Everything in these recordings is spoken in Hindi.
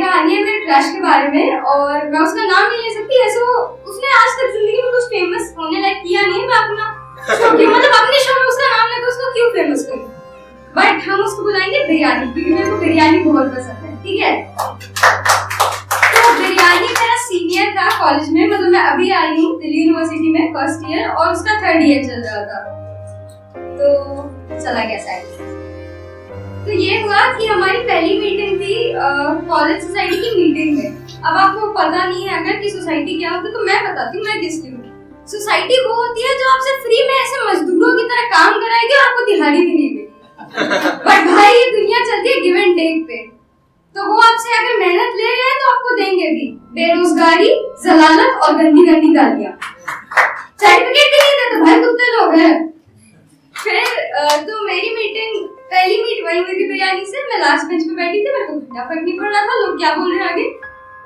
कहानी है मेरे क्रश के बारे में और मैं उसका नाम नहीं ले सकती। ऐसे वो उसने आज तक जिंदगी में कुछ फेमस होने लायक किया नहीं है। मैं अपना शो क्यों मतलब अपने शो में उसका नाम लेकर उसको क्यों फेमस करूं, बट हम उसको बुलाएंगे बिरयानी, क्योंकि मेरे को बिरयानी बहुत पसंद है। ठीक है, तो बिरयानी मेरा सीनियर था कॉलेज में, मतलब मैं अभी आई हूँ दिल्ली यूनिवर्सिटी में फर्स्ट ईयर और उसका थर्ड ईयर चल रहा था, तो चला गया साइड। तो ये हुआ कि हमारी पहली मीटिंग थी कॉलेज सोसाइटी की मीटिंग में। अब आपको पता नहीं है अगर कि सोसाइटी क्या होती है, तो मैं बताती हूँ मैं किसकी हूँ। सोसाइटी वो होती है जो आपसे फ्री में ऐसे मजदूरों की तरह काम कराएगी और आपको दिहाड़ी भी नहीं देगी। बट भाई ये दुनिया चलती है गिव एंड टेक पे, तो वो आपसे अगर मेहनत ले रहे हैं तो आपको देंगे भी बेरोजगारी, जलालत और गंदी गंदी गालियां। सर्टिफिकेट भी नहीं देते भाई, कुत्ते लोग हैं। फिर तो मेरी मीटिंग पहली मीट वही हुई थी बिरयानी से। मैं लास्ट बेंच पे बैठी थी, मेरे को घंटा फर्क नहीं पड़ रहा था लोग क्या बोल रहे हैं आगे।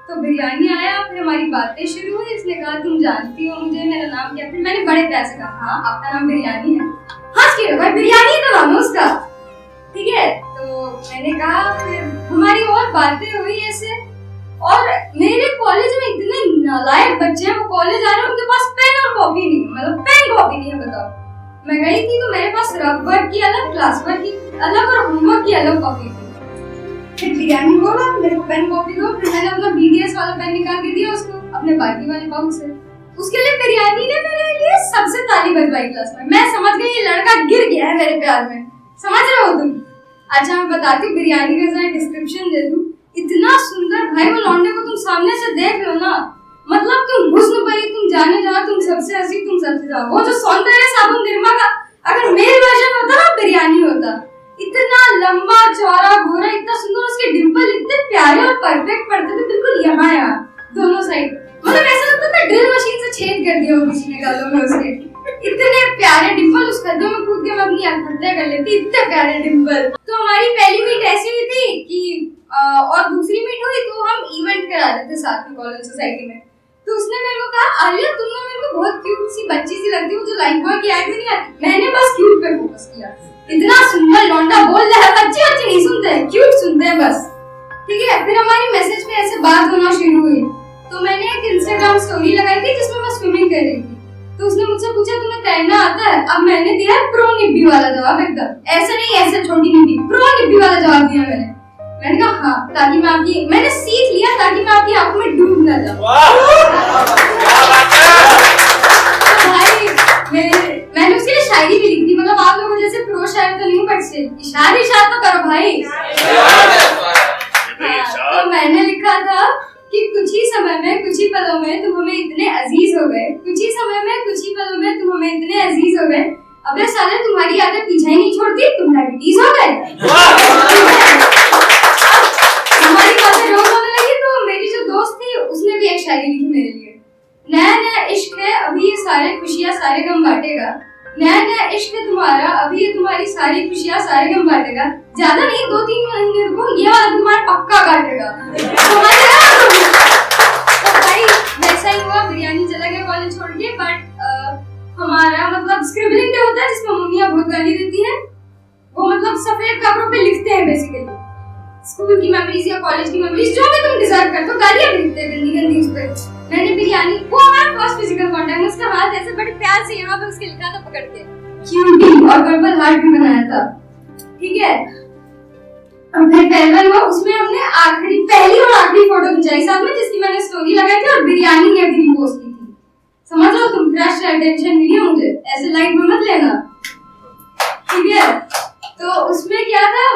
तो बिरयानी आया, फिर हमारी बातें शुरू हुई। इसने कहा तुम जानती हो मुझे, मेरा नाम क्या? फिर मैंने बड़े प्यार से कहा हाँ आपका नाम बिरयानी है। हंस के भाई बिरयानी तो नाम है उसका। ठीक है, तो मैंने कहा, फिर हमारी और बातें हुई ऐसे। और मेरे कॉलेज में इतने नालायक बच्चे हैं, वो कॉलेज आ रहे हैं उनके पास पेन और कॉपी नहीं है, मतलब पेन कॉपी नहीं है। बताओ, मैं गई थी तो मेरे पास रफ वर्क की अलग, क्लास वर्क की अलग और होमवर्क की अलग कॉपी थी। फिर बिरयानी बोला मेरे को पेन कॉपी दो, फिर मैंने अपना बीडीएस वाला पेन निकाल के दिया उसको अपने बाकी वाले पाउच से। उसके लिए बिरयानी ने मेरे लिए सबसे ताली बजवाई क्लास में। मैं समझ गई ये लड़का गिर गया है मेरे प्यार में, समझ रहे हो तुम? अच्छा मैं बताती हूँ बिरयानी का जरा डिस्क्रिप्शन दे दूं। इतना सुंदर भाई, वो लौंडे को तुम सामने से देख लो ना, मतलब तुम हुस्न परी, तुम जाने जाओ, तुम सबसे हंसी, तुम सबसे जाओ। वो जो सौंदर्य साबुन निर्मा का अगर मेल वर्जन होता ना बिरयानी होता। इतना लंबा चौड़ा गोरा, इतना सुंदर, उसके डिंपल इतने प्यारे और परफेक्ट पड़ते थे बिल्कुल यहाँ दोनों साइड, मतलब ऐसा लगता था ड्रिल मशीन से छेद कर दिया हो किसी ने गालों में उसके। इतने प्यारे डिंपल, उस गड्ढे में कूद के मैं अपनी आत्महत्या कर लेती, इतने प्यारे डिंपल। तो हमारी पहली मीट ऐसी हुई थी कि और दूसरी मीट हुई तो हम इवेंट करा रहे थे साथ में कॉलेज सोसाइटी में। तो उसने मेरे को कहा आलिया तुम ना मेरे को बहुत क्यूट सी बच्ची सी लगती हो, जो लाइफ बॉय की एक्ट नहीं आती। मैंने बस क्यूट पे फोकस किया, इतना सुंदर लौंडा बोल रहा है, बच्चे बच्चे नहीं सुनते हैं, क्यूट सुनते हैं बस। ठीक है, फिर हमारी मैसेज पे ऐसे बात होना शुरू हुई। तो मैंने एक इंस्टाग्राम स्टोरी लगाई थी जिसमें मैं स्विमिंग कर रही थी। तो उसने मुझसे पूछा तुम्हें तैरना आता है? अब मैंने दिया प्रो निब्बी वाला जवाब, एकदम ऐसे नहीं ऐसे छोटी निब्बी, प्रो निब्बी वाला जवाब दिया मैंने कहा हाँ, ताकि मैं आपकी, मैंने सीख लिया ताकि मैं आपकी आंखों में डूब ना जाऊं। मैंने उसके लिए शायरी भी लिखी थी, मतलब आप लोगों जैसे प्रो शायर तो नहीं, बट शायरी तो करो भाई। तो मैंने लिखा था कि कुछ ही समय में कुछ ही पलों में तुम हमें इतने अजीज हो गए, कुछ ही समय में कुछ ही पलों में तुम हमें इतने अजीज हो गए, अबे साले तुम्हारी यादें पीछे ही नहीं छोड़ती, तुम डायबिटीज हो गए। हमारी बातें रोज होने लगी तो मेरी जो दोस्त थी उसने भी एक शायरी लिखी मेरे लिए। नया नया इश्क है अभी ये सारे खुशियां सारे गम बांटेगा, नया नया इश्क है तुम्हारा अभी ये तुम्हारी सारी खुशियां सारे गम बांटेगा, ज्यादा नहीं 2-3 महीने रुको, ये वाला तुम्हारा पक्का काटेगा। तो भाई वैसा ही हुआ, बिरयानी चला गया कॉलेज छोड़ के। बट हमारा मतलब स्क्रिबलिंग डे होता है जिसमें मम्मियां बहुत गाली देती हैं, वो मतलब सफेद कपड़ों पे लिखते हैं बेसिकली स्कूल की मेमोरीज या कॉलेज की मेमोरीज, जो भी तुम डिजर्व करते हो, गालियां भी लिखते हैं गंदी गंदी उस पे। मैंने बिरयानी, वो हमारा फर्स्ट फिजिकल कांटेक्ट, उसका हाथ ऐसे बड़े प्यार से यहाँ पे उसके लिखा था पकड़ के क्यूटी, और पर्पल हार्ट भी बनाया था। ठीक है, अब फिर फेयरवेल हुआ, उसमें हमने पहली और आखिरी फोटो खिंचाई साथ में, जिसकी मैंने स्टोरी लगाई थी और बिरयानी ने भी पोस्ट की थी। समझ लो तुम, क्रश अटेंशन मिली है मुझे, ऐसे लाइक में मत लेना। ठीक है, तो उसमें क्या था,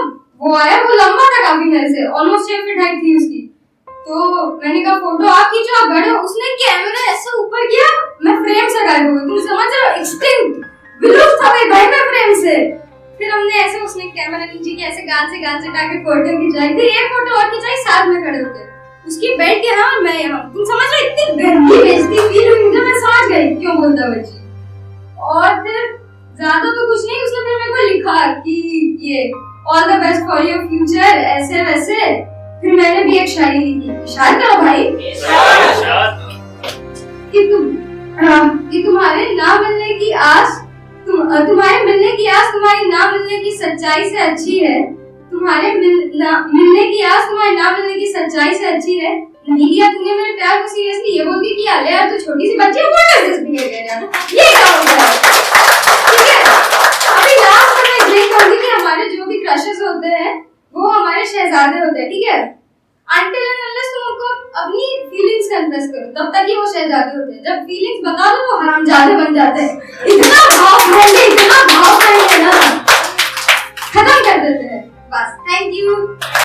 वो आया, वो लंबा था काफी मेरे से, ऑलमोस्ट 6 फीट हाइट थी उसकी। तो मैंने कहा फोटो आप खींचो, आप बड़े हो। उसने कैमरा ऐसे ऊपर किया, मैं फ्रेम से गायब हो गई। तुम समझ रहे हो, एक्सटिंक्ट, विलुप्त हो गई भाई मैं फ्रेम से। फिर हमने ऐसे, उसने कैमरा नीचे किया, ऐसे गाल से टाके फोटो खिंचाई, फिर एक फोटो और खिंचाई साथ में खड़े होकर, उसकी बेड यहाँ और मैं यहाँ। तुम समझ रहे हो, इतनी गंदी बेइज्जती फील हुई मुझे, मैं समझ गई क्यों बोलता बच्ची। और फिर ज्यादा तो कुछ नहीं, उसने फिर मेरे को लिखा कि ये all the best for your future, ऐसे वैसे। फिर मैंने भी एक शायरी लिखी, शायर करो भाई, कि तुम्हारे ना मिलने की आस, तुम्हारे मिलने की आस तुम्हारी ना मिलने की सच्चाई से अच्छी है, तुम्हारे मिलने की आस तुम्हारे ना मिलने की सच्चाई सच्चाई से अच्छी है। नहीं लिया तूने मेरे प्यार को सीरियसली, ये बोल के किया ले यार, तू छोटी सी बच्ची है, व्हाट इज दिस बिहेवियर यार, ये क्या होता है? ठीक है, अभी लास्ट में मैं एग्जैक्ट कहूंगी कि हमारे जो भी क्रशेस होते हैं वो हमारे शहजादे होते हैं, ठीक है? Until and unless तुम उनको अपनी फीलिंग्स कन्फेस करो तब तक ही वो शहजादे होते हैं। जब फीलिंग्स बता दो वो हरामजादे बन जाते हैं। इतना भाव भरेंगे, इतना भाव भरेंगे ना, खत्म कर देते हैं बस। Thank you.